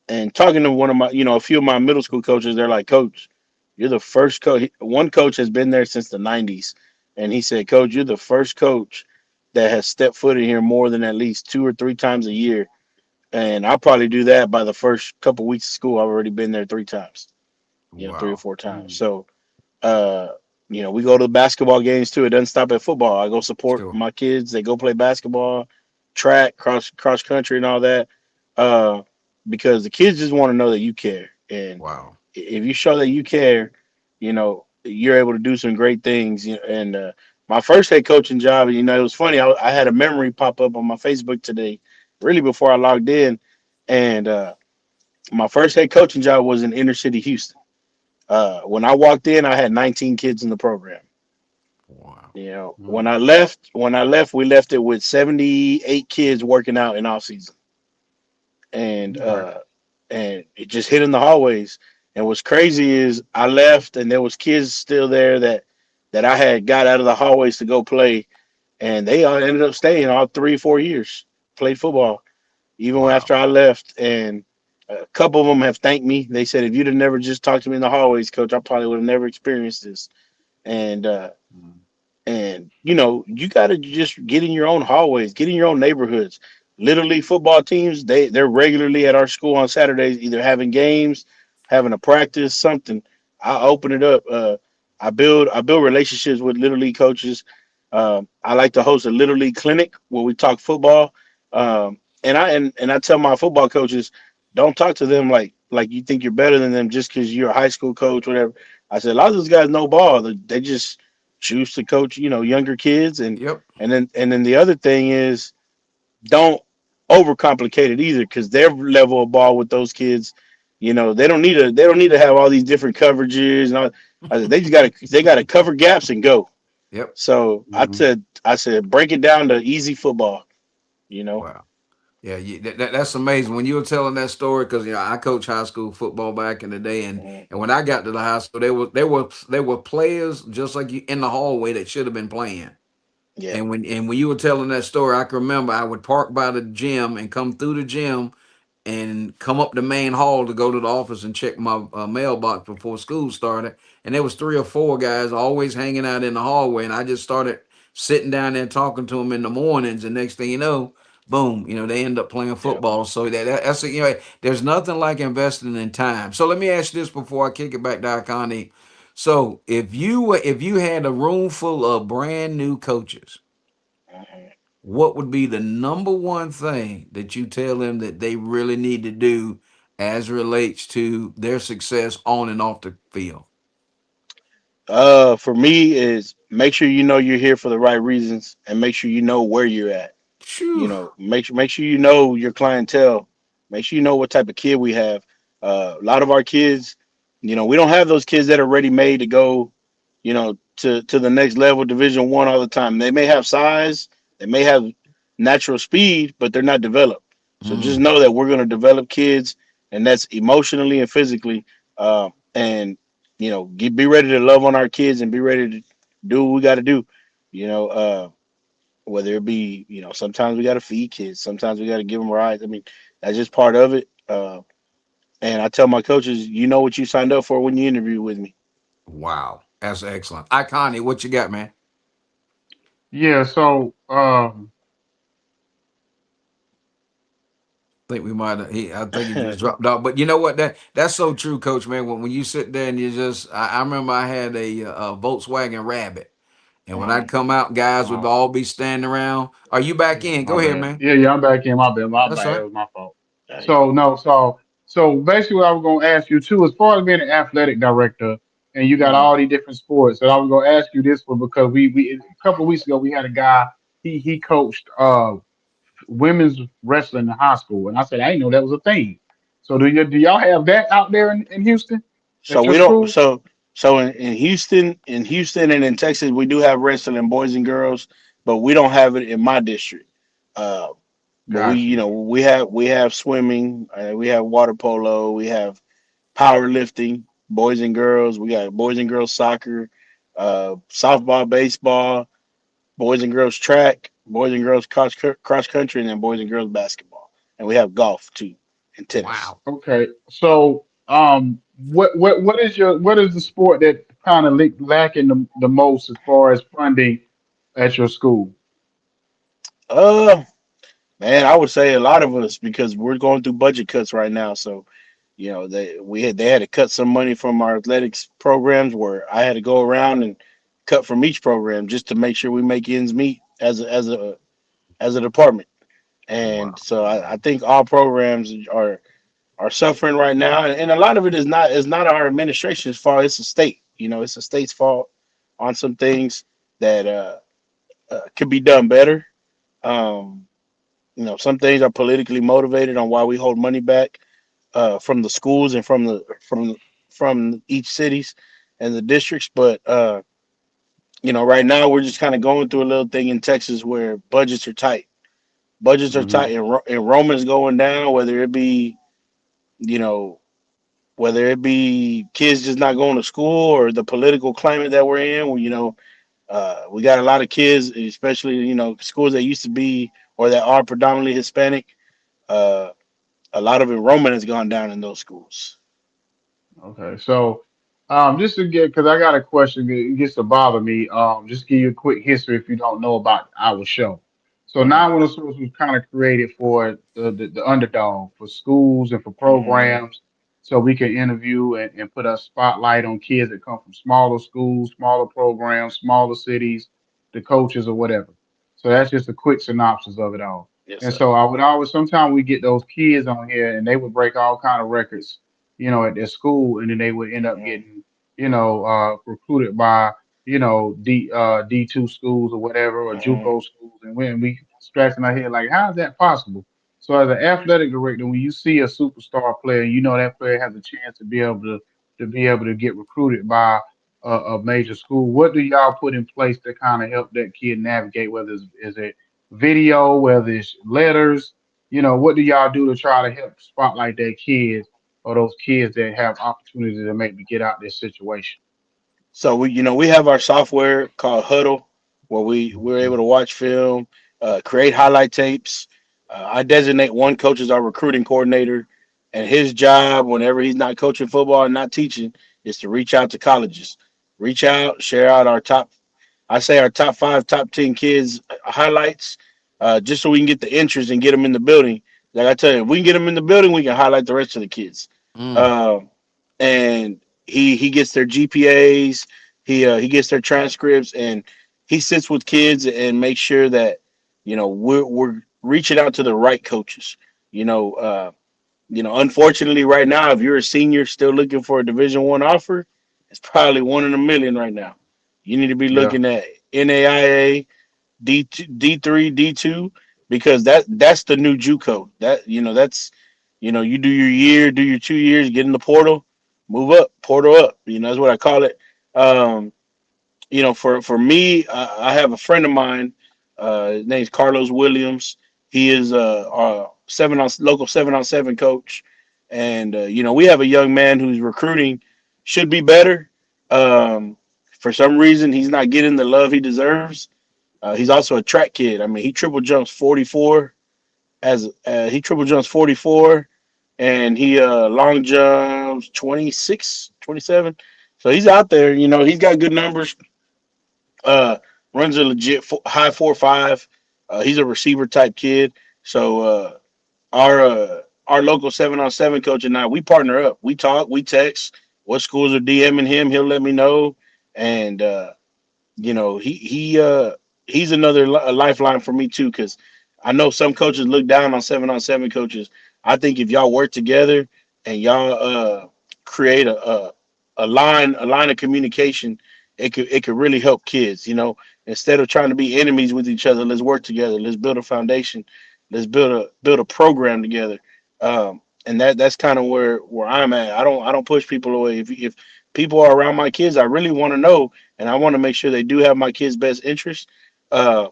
and talking to one of my, a few of my middle school coaches, they're like, "Coach, you're the first coach." One coach has been there since the '90s, and he said, "Coach, you're the first coach that has stepped foot in here more than at least two or three times a year." And I'll probably do that by the first couple weeks of school. I've already been there three times, three or wow. four times. Mm. So uh, we go to the basketball games too. It doesn't stop at football. I go support Sure. my kids. They go play basketball, track, cross country, and all that. Uh, because the kids just want to know that you care, and Wow. if you show that you care, you're able to do some great things. And my first head coaching job, it was funny. I had a memory pop up on my Facebook today, really before I logged in, and my first head coaching job was in inner city Houston. When I walked in, I had 19 kids in the program. Wow. Mm. When I left, we left it with 78 kids working out in off season, and Okay. it just hit in the hallways. And what's crazy is I left, and there was kids still there that I had got out of the hallways to go play, and they all ended up staying all 3 or 4 years, played football even Wow. after I left. And a couple of them have thanked me. They said, if you'd have never just talked to me in the hallways, coach, I probably would have never experienced this. and Mhm. you got to just get in your own hallways, get in your own neighborhoods. Little league football teams, they're regularly at our school on Saturdays, either having games, having a practice, something. I open it up. I build relationships with little league coaches. I like to host a little league clinic where we talk football. And I tell my football coaches, don't talk to them like you think you're better than them just because you're a high school coach, whatever. I said a lot of those guys know ball. They just choose to coach, younger kids. and Yep. and then and then the other thing is, don't overcomplicate it either, because their level of ball with those kids, they don't need to have all these different coverages and all. I said they gotta cover gaps and go. Yep. So Mhm. I said break it down to easy football. you know Wow. Yeah, that's amazing. When you were telling that story, because I coached high school football back in the day, and Mhm. and when I got to the high school, there were players just like you in the hallway that should have been playing. Yeah. And when you were telling that story, I can remember I would park by the gym and come through the gym and come up the main hall to go to the office and check my mailbox before school started. And there was three or four guys always hanging out in the hallway, and I just started sitting down there talking to them in the mornings. And next thing you know, boom, they end up playing Yeah. football. So that's there's nothing like investing in time. So let me ask you this before I kick it back to Connie. So if you had a room full of brand new coaches, Mhm. what would be the number one thing that you tell them that they really need to do as relates to their success on and off the field? For me is make sure you know you're here for the right reasons, and make sure you know where you're at. Phew. Make sure you know your clientele. Make sure you know what type of kid we have. A lot of our kids, we don't have those kids that are ready made to go, to the next level, Division 1 all the time. They may have size, they may have natural speed, but they're not developed. So just Mm, know that we're going to develop kids, and that's emotionally and physically. And be ready to love on our kids and be ready to do what we got to do. You know, whether it be, sometimes we got to feed kids, sometimes we got to give them rides. I mean, that's just part of it. And I tell my coaches, you know what you signed up for when you interview with me. wow, that's excellent. Iconic, what you got, man? Yeah. So Think we might have, I think he just dropped off. But you know what? That's so true, Coach, man. When you sit there and I remember I had a Volkswagen Rabbit. And when Mhm. I'd come out, guys would uh, all be standing around. Are you back in? my Go ahead, bad. man. Yeah, I'm back in. My bad. My That's bad. It right. was my fault. You So good? no. So basically, what I was gonna ask you too, as far as being an athletic director, and you got Mhm. all these different sports, and I was gonna ask you this one because we a couple of weeks ago we had a guy. He coached women's wrestling in high school, and I said I didn't know that was a thing. So do y'all have that out there in Houston So at your we don't. school? So in Houston and in Texas, we do have wrestling, boys and girls, but we don't have it in my district. Uh, but we, Got you. we have swimming, we have water polo, we have powerlifting, boys and girls. We got boys and girls soccer, softball, baseball, boys and girls track, boys and girls cross country, and then boys and girls basketball. And we have golf too, and tennis. Wow. Okay, so what is the sport that kind of lacking the most as far as funding at your school? Uh, Man, I would say a lot of us, because we're going through budget cuts right now. So, they had to cut some money from our athletics programs, where I had to go around and cut from each program just to make sure we make ends meet as a department. And Wow. so I think all programs are suffering right now, and a lot of it is not our administration's fault. It's the state. It's the state's fault on some things that could be done better. Um, some things are politically motivated on why we hold money back from the schools and from each cities and the districts. But right now we're just kind of going through a little thing in Texas where budgets are tight. Budgets are Hmm. tight, and enrollment is going down. You know, whether it be kids just not going to school, or the political climate that we're in, where we got a lot of kids, especially schools that used to be or that are predominantly Hispanic. A lot of enrollment has gone down in those schools. Okay, so Just to get, because I got a question that it gets to bother me. Just give you a quick history if you don't know about our show. So Uh-huh. Now One Source was kind of created for the underdog, for schools and for Hmm. programs, so we can interview and put a spotlight on kids that come from smaller schools, smaller programs, smaller cities, the coaches or whatever. So that's just a quick synopsis of it all. Yes, And sir. so I would always, sometimes we get those kids on here and they would break all kind of records, at their school, and then they would end up Hmm. getting, recruited by, D2 schools or whatever, or Hmm. JUCO schools, and when we scratching our head like, how is that possible? So as an athletic director, when you see a superstar player, you know that player has a chance to be able to get recruited by a major school. What do y'all put in place to kind of help that kid navigate? Whether it's is it video, whether it's letters, what do y'all do to try to help spotlight that kid or those kids that have opportunity to maybe get out this situation? So we have our software called Huddle, where we're able to watch film, create highlight tapes. I designate one coach as our recruiting coordinator, and his job, whenever he's not coaching football and not teaching, is to reach out to colleges, reach out, share out our top. I say our top five, top 10 kids highlights, just so we can get the interest and get them in the building. Like I tell you, if we can get them in the building, we can highlight the rest of the kids. Mm. Um, and he gets their GPAs, he gets their transcripts, and he sits with kids and makes sure that we're reaching out to the right coaches. You know, uh, unfortunately, right now, if you're a senior still looking for a Division 1 offer, it's probably one in a million right now. You need to be Yeah, looking at NAIA, D2, D3, D2, because that's the new JUCO. That's you do your year, do your 2 years, get in the portal, move up, portal up. That's what I call it. Um, for me, I have a friend of mine. His name's Carlos Williams. He is our local 7-on-7 coach, and we have a young man who's recruiting should be better. Um, for some reason, he's not getting the love he deserves. He's also a track kid. I mean, he triple jumps 44, and he long jumps 26, 27. So he's out there. He's got good numbers, uh, runs a legit high 4.5. He's a receiver type kid. So our local 7-on-7 coach and I, we partner up. We talk, we text. What schools are DMing him? He'll let me know, and he's another a lifeline for me too, because I know some coaches look down on 7-on-7 coaches. I think if y'all work together and y'all create a line of communication, it could really help kids. Instead of trying to be enemies with each other, let's work together. Let's build a foundation. Let's build a program together. And that's kind of where I'm at. I don't push people away. If people are around my kids, I really want to know, and I want to make sure they do have my kid's best interest. Uh,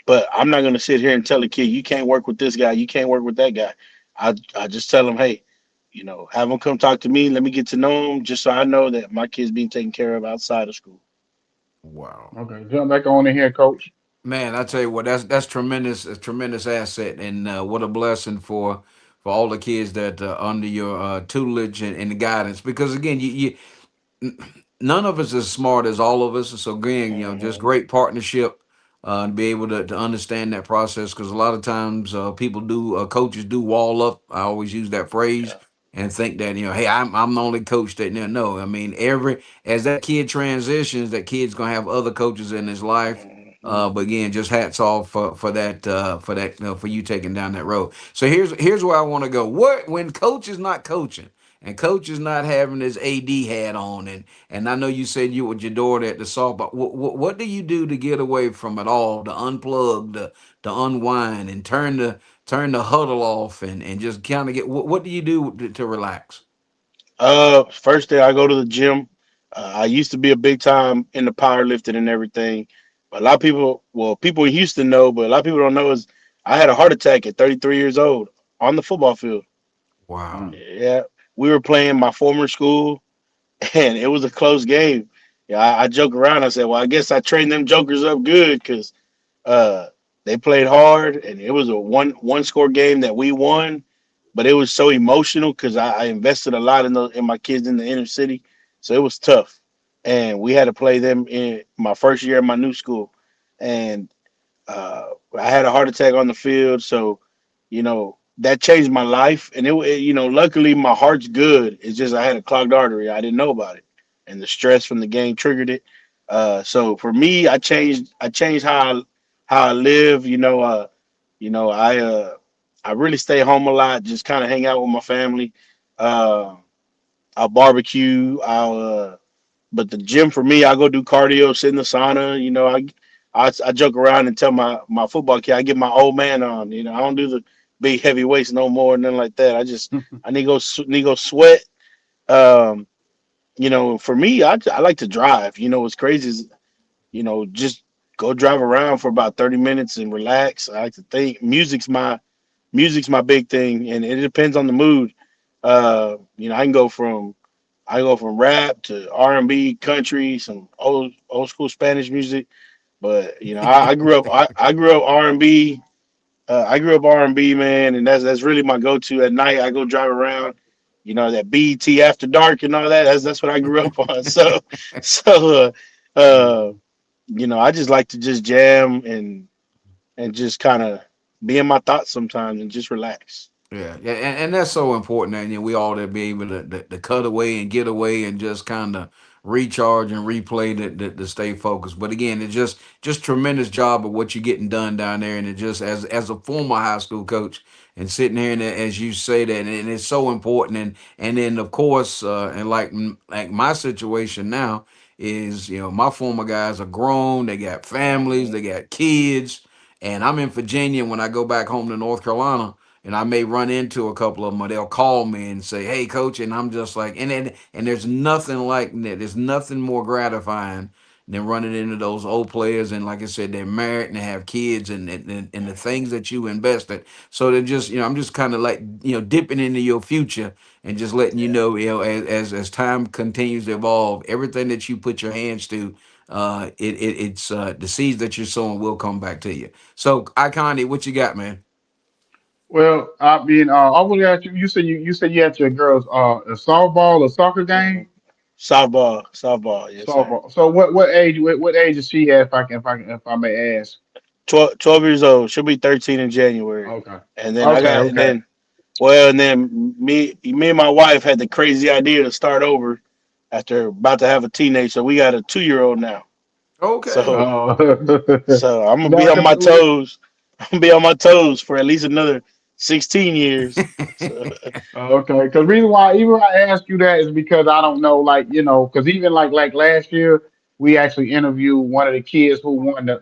but I'm not going to sit here and tell a kid you can't work with this guy, you can't work with that guy. I just tell them, hey, have them come talk to me. Let me get to know them, just so I know that my kid's being taken care of outside of school. Wow. okay, jump back on in here, coach. Man, I tell you what, that's tremendous, a tremendous asset, and what a blessing for all the kids that under your tutelage and guidance. Because again, none of us is smart as all of us. So again, just Hmm. great partnership to be able to understand that process. Because a lot of times people do, coaches do wall up. I always use that phrase Yeah. and think that hey, I'm the only coach that no. I mean, every as that kid transitions, that kid's gonna have other coaches in his life. Hmm. But again, just hats off for that for you taking down that road. So here's where I want to go. What when coach is not coaching and coach is not having his AD hat on, and I know you said you with your daughter at the softball. What do you do to get away from it all, to unplug, to unwind, and turn the huddle off, and just kind of get what do you do to relax? First day I go to the gym. I used to be a big time in the powerlifting and everything. But a lot of people, well, people in Houston know, but a lot of people don't know is I had a heart attack at 33 years old on the football field. Wow. Mm. Yeah, we were playing my former school, and it was a close game. Yeah, I joke around. I said, "Well, I guess I trained them jokers up good because uh, they played hard, and it was a one score game that we won. But it was so emotional because I invested a lot in my kids in the inner city. so it was tough. And we had to play them in my first year at my new school, and I had a heart attack on the field. So, that changed my life. And luckily my heart's good. It's just I had a clogged artery. I didn't know about it, and the stress from the game triggered it. So for me, I changed how I live. I really stay home a lot, just kind of hang out with my family. Uh, I'll barbecue. But the gym for me, I go do cardio, sit in the sauna. I joke around and tell my football kid I get my old man on. I don't do the big heavy weights no more, nothing like that. I need to go sweat. Um, for me, I like to drive. What's crazy is just go drive around for about 30 minutes and relax. I like to think. Music's my big thing, and it depends on the mood. I can go from rap to R&B, country, some old school Spanish music. But I grew up R&B. I grew up R&B, man, and that's really my go-to at night. I go drive around, that BET After Dark and all that. That's what I grew up on. So uh, I just like to just jam and just kind of be in my thoughts sometimes and just relax. Yeah, yeah, and that's so important. And we all to be able to cut away and get away and just kind of recharge and replay to stay focused. But again, it's just tremendous job of what you're getting done down there. And it just as a former high school coach and sitting here and as you say that, and it's so important. And then of course, and like my situation now is my former guys are grown, they got families, Hmm. they got kids, and I'm in Virginia. When I go back home to North Carolina, and I may run into a couple of them, or they'll call me and say, "Hey, coach," and I'm just like, and there's nothing like that. There's nothing more gratifying than running into those old players, and like I said, they're married and they have kids, and the things that you invested. So they're just, I'm just kind of like, dipping into your future and just letting you Yeah. know, as time continues to evolve, everything that you put your hands to. It's the seeds that you're sowing will come back to you. So, Icon, what you got, man? Well, I mean, I want to ask you. You said you had your girls a softball or soccer Hmm. game. Softball, yes, sir. Softball. So what age is she at? If I may ask. 12 years old. She'll be 13 in January. Okay. And then I Okay. got, and Okay. then, well, and then me and my wife had the crazy idea to start over after about to have a teenage. So we got a 2-year-old now. Okay. So, Uh, so I'm gonna be no, on my toes. I'm gonna be on my toes for at least another 16 years. So, okay, because reason why I ask you that is because I don't know, like because even like last year we actually interviewed one of the kids who won the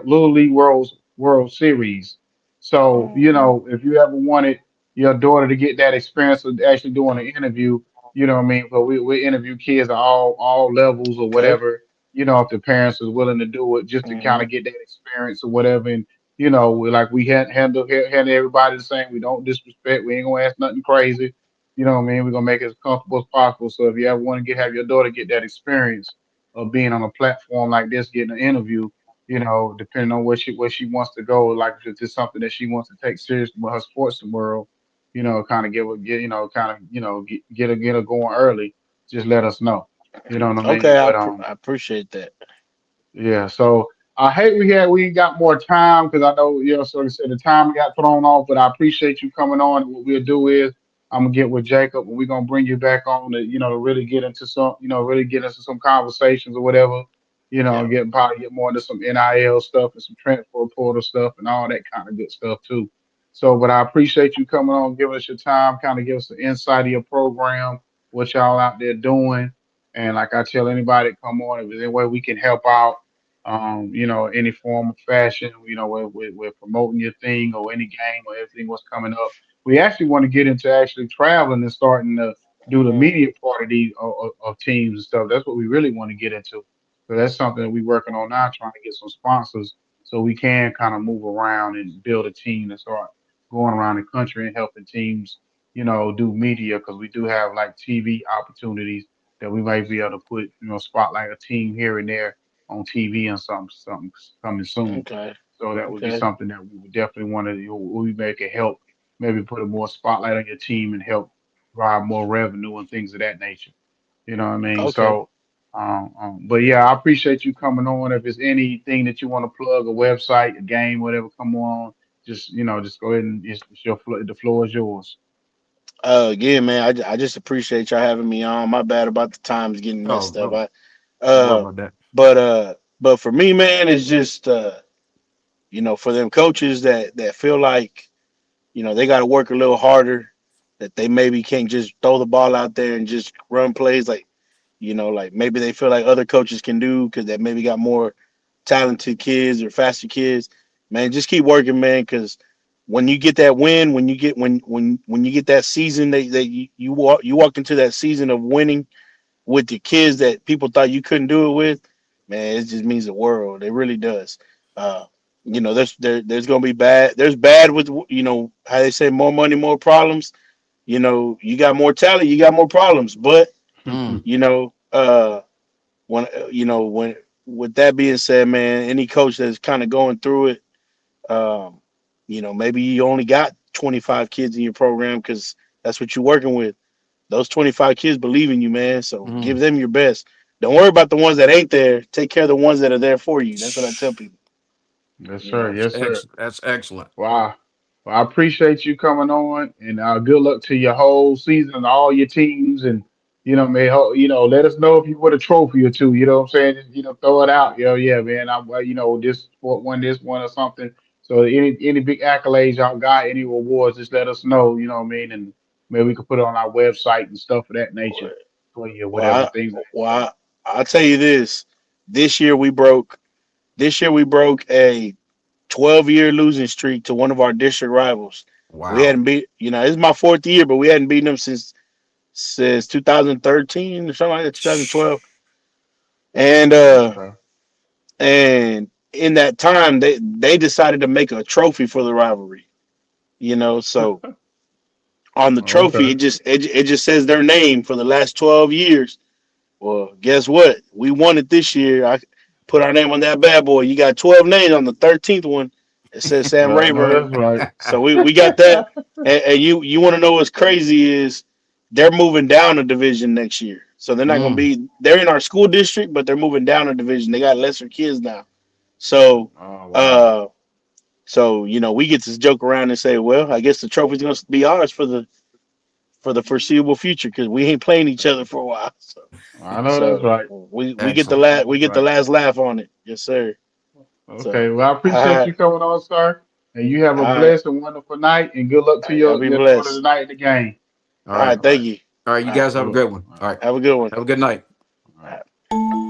Little League World Series. So mhm. if you ever wanted your daughter to get that experience of actually doing an interview, you know what I mean. But we interview kids at all levels or Okay. whatever. If the parents is willing to do it just to kind Hmm. of get that experience or whatever, we handle everybody the same. We don't disrespect. We ain't gonna ask nothing crazy. You know what I mean? We're gonna make it as comfortable as possible. So if you ever want to have your daughter get that experience of being on a platform like this, getting an interview, depending on where she wants to go, like if it's something that she wants to take seriously with her sports world, kind of give her get kind of get her going early. Just let us know. You know what I mean? Okay, But I appreciate that. yeah, so I hate we ain't got more time because I know so like I said the time got thrown off, but I appreciate you coming on. And what we'll do is I'm gonna get with Jacob and we're gonna bring you back on to really get into some conversations or whatever, Yeah. and probably get more into some NIL stuff and some transfer portal stuff and all that kind of good stuff too. So, but I appreciate you coming on, giving us your time, kind of give us an insight of your program, what y'all out there doing. And like I tell anybody that come on, if there's any way we can help out any form of fashion, we're promoting your thing or any game or everything what's coming up. We actually want to get into actually traveling and starting to do the Mm. media part of these of teams and stuff. That's what we really want to get into. So that's something that we're working on now, trying to get some sponsors so we can kind of move around and build a team and start going around the country and helping teams, do media because we do have like TV opportunities that we might be able to put, spotlight a team here and there on TV and something coming soon. Okay. So that would be Okay. something that we would definitely want to we make it help maybe put a more spotlight on your team and help drive more revenue and things of that nature. You know what I mean? Okay. So, but yeah, I appreciate you coming on. If there's anything that you want to plug, a website, a game, whatever, come on. Just just go ahead and it's your the floor is yours. Again, man, I just appreciate y'all having me on. My bad about the times getting Oh, messed up. no, I don't worry uh, about that. but for me, man, it's just for them coaches that feel like they got to work a little harder, that they maybe can't just throw the ball out there and just run plays like maybe they feel like other coaches can do because they maybe got more talented kids or faster kids. Man, just keep working, man, because when you get that win, when you get that season that you walk into that season of winning with the kids that people thought you couldn't do it with, man, it just means the world. It really does. Uh, there's gonna be bad. There's bad with how they say more money, more problems. You got more talent, you got more problems. But Mm, you know, when when with that being said, man, any coach that's kind of going through it, um, maybe you only got 25 kids in your program because that's what you're working with. Those 25 kids believe in you, man. So give mm. them your best. Don't worry about the ones that ain't there. Take care of the ones that are there for you. That's what I tell people. Yes, You sir. know. That's Yes, sir. That's excellent. Wow. Well, I appreciate you coming on, and good luck to your whole season and all your teams. And let us know if you win a trophy or two. You know what I'm saying? Just, throw it out. Yeah, man. This sport won this one or something. So any big accolades y'all got, any awards, just let us know. You know what I mean? And maybe we could put it on our website and stuff of that nature for you, Well, whatever things of that nature. I'll tell you this. This year we broke. This year we broke a 12-year losing streak to one of our district rivals. We Wow. hadn't beat. This is my fourth year, but we hadn't beaten them since 2013 or something like that, 2012. And Okay. in that time they decided to make a trophy for the rivalry. So on the trophy Okay. it just says their name for the last 12 years. Well, guess what? We won it this year. I put our name on that bad boy. You got 12 names on the 13th one. It says Sam I know Rayburn. that's right. So we got that. And you want to know what's crazy is they're moving down a division next year. So they're not going to Mm, be. They're in our school district, but they're moving down a division. They got lesser kids now. So, Oh wow. uh, we get to joke around and say, well, I guess the trophy's going to be ours for the foreseeable future because we ain't playing each other for a while. So, I know that's so right. we get the excellent. I know last we that's get the right. last laugh on it. Yes, sir. Okay, So, well, I all appreciate right, you coming on, sir. And you have all a right, blessed and wonderful night, and good luck all to right. Y'all your be the for the blessed. night in the game. All All right. right, All thank right. you. All right. You All right, guys Have a have a good one. good one. All All right. right. have a good one. Have a good night. All All right. right.